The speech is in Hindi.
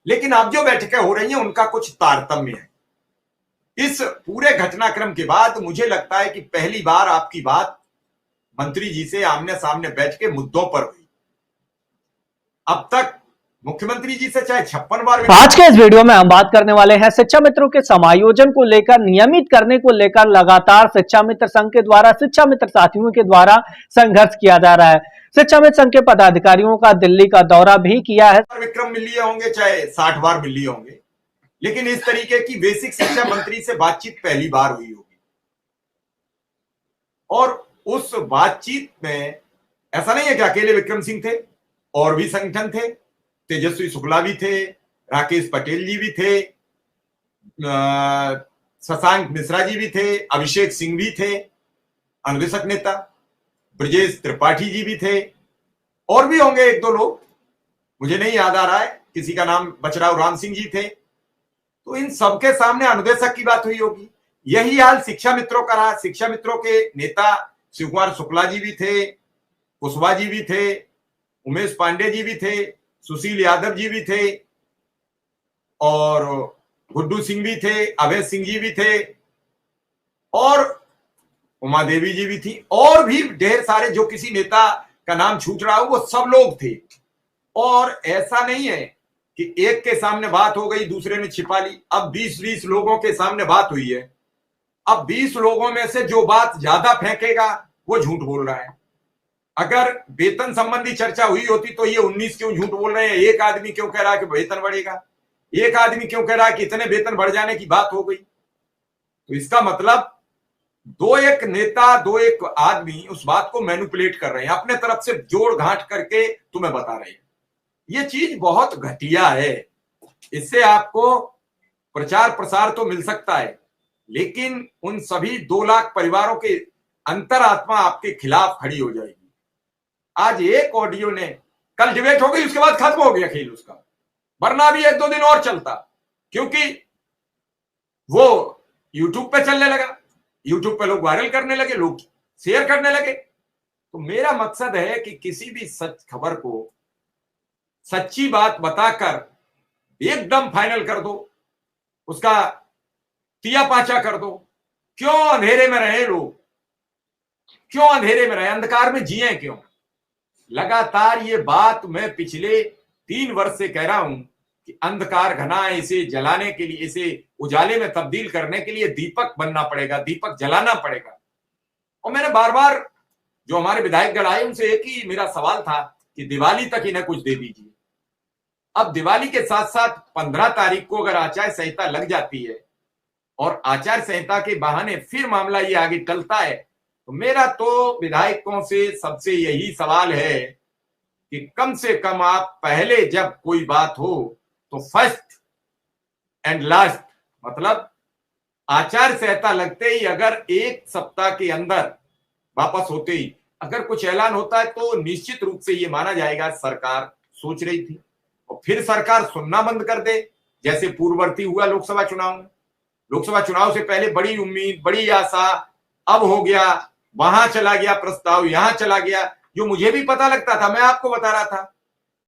लेकिन अब जो बैठकें हो रही हैं उनका कुछ तारतम्य है। इस पूरे घटनाक्रम के बाद मुझे लगता है कि पहली बार आपकी बात मंत्री जी से आमने सामने बैठ के मुद्दों पर हुई। अब तक मुख्यमंत्री जी से चाहे 56 बार। आज के इस वीडियो में हम बात करने वाले हैं शिक्षा मित्रों के समायोजन को लेकर, नियमित करने को लेकर लगातार शिक्षा मित्र संघ के द्वारा, शिक्षा मित्र साथियों के द्वारा संघर्ष किया जा रहा है। शिक्षा मित्र संघ के पदाधिकारियों का दिल्ली का दौरा भी किया है। विक्रम मिल लिए होंगे, चाहे 60 बार मिल लिए होंगे, लेकिन इस तरीके की बेसिक शिक्षा मंत्री से बातचीत पहली बार हुई होगी। और उस बातचीत में ऐसा नहीं है कि अकेले विक्रम सिंह थे, और भी संगठन थे, तेजस्वी शुक्ला भी थे, राकेश पटेल जी भी थे, शशांक मिश्रा जी भी थे, अभिषेक सिंह भी थे, अन्वेषक नेता ब्रजेश त्रिपाठी जी भी थे, और भी होंगे एक दो लोग, मुझे नहीं याद आ रहा है, किसी का नाम बचराव राम सिंह जी थे। तो इन सबके सामने अनुदेशक की बात हुई होगी। यही हाल शिक्षा मित्रों का रहा। शिक्षा मित्रों के नेता शिव कुमार शुक्ला जी भी थे, कुशवाहा जी भी थे, उमेश पांडे जी भी थे, सुशील यादव जी भी थे, और गुड्डू सिंह भी थे, अभय सिंह जी भी थे, और उमा देवी जी भी थी, और भी ढेर सारे, जो किसी नेता का नाम छूट रहा हो वो सब लोग थे। और ऐसा नहीं है कि एक के सामने बात हो गई दूसरे ने छिपा ली। अब 20-20 लोगों के सामने बात हुई है। अब 20 लोगों में से जो बात ज्यादा फेंकेगा वो झूठ बोल रहा है। अगर वेतन संबंधी चर्चा हुई होती तो ये 19 क्यों झूठ बोल रहे हैं? एक आदमी क्यों कह रहा है कि वेतन बढ़ेगा? एक आदमी क्यों कह रहा है कि इतने वेतन बढ़ जाने की बात हो गई? तो इसका मतलब दो एक नेता, दो एक आदमी उस बात को मैनिपुलेट कर रहे हैं, अपने तरफ से जोड़ घाट करके तुम्हें बता रहे हैं। ये चीज बहुत घटिया है। इससे आपको प्रचार प्रसार तो मिल सकता है, लेकिन उन सभी 2 लाख परिवारों के अंतरात्मा आपके खिलाफ खड़ी हो जाएगी। आज एक ऑडियो ने, कल डिबेट हो गई, उसके बाद खत्म हो गया खेल उसका, वरना भी 1-2 दिन और चलता, क्योंकि वो यूट्यूब पे चलने लगा, यूट्यूब पे लोग वायरल करने लगे, लोग शेयर करने लगे। तो मेरा मकसद है कि किसी भी सच खबर को, सच्ची बात बताकर एकदम फाइनल कर दो, उसका तिया पाचा कर दो। क्यों अंधेरे में रहे लोग? क्यों अंधेरे में रहे? अंधकार में जिए क्यों? लगातार ये बात मैं पिछले 3 वर्ष से कह रहा हूं कि अंधकार घना है, इसे जलाने के लिए, इसे उजाले में तब्दील करने के लिए दीपक बनना पड़ेगा, दीपक जलाना पड़ेगा। और मैंने बार बार जो हमारे विधायक गण आए उनसे एक ही मेरा सवाल था कि दिवाली तक इन्हें कुछ दे दीजिए। अब दिवाली के साथ साथ 15 तारीख को अगर आचार संहिता लग जाती है और आचार संहिता के बहाने फिर मामला ये आगे टलता है, तो मेरा तो विधायकों से सबसे यही सवाल है कि कम से कम आप पहले जब कोई बात हो तो फर्स्ट एंड लास्ट, मतलब आचार संहिता लगते ही अगर 1 सप्ताह के अंदर वापस होते ही अगर कुछ ऐलान होता है तो निश्चित रूप से ये माना जाएगा सरकार सोच रही थी। और फिर सरकार सुनना बंद कर दे, जैसे पूर्ववर्ती हुआ लोकसभा चुनाव में। लोकसभा चुनाव से पहले बड़ी उम्मीद, बड़ी आशा, अब हो गया, वहां चला गया प्रस्ताव, यहां चला गया, जो मुझे भी पता लगता था, मैं आपको बता रहा था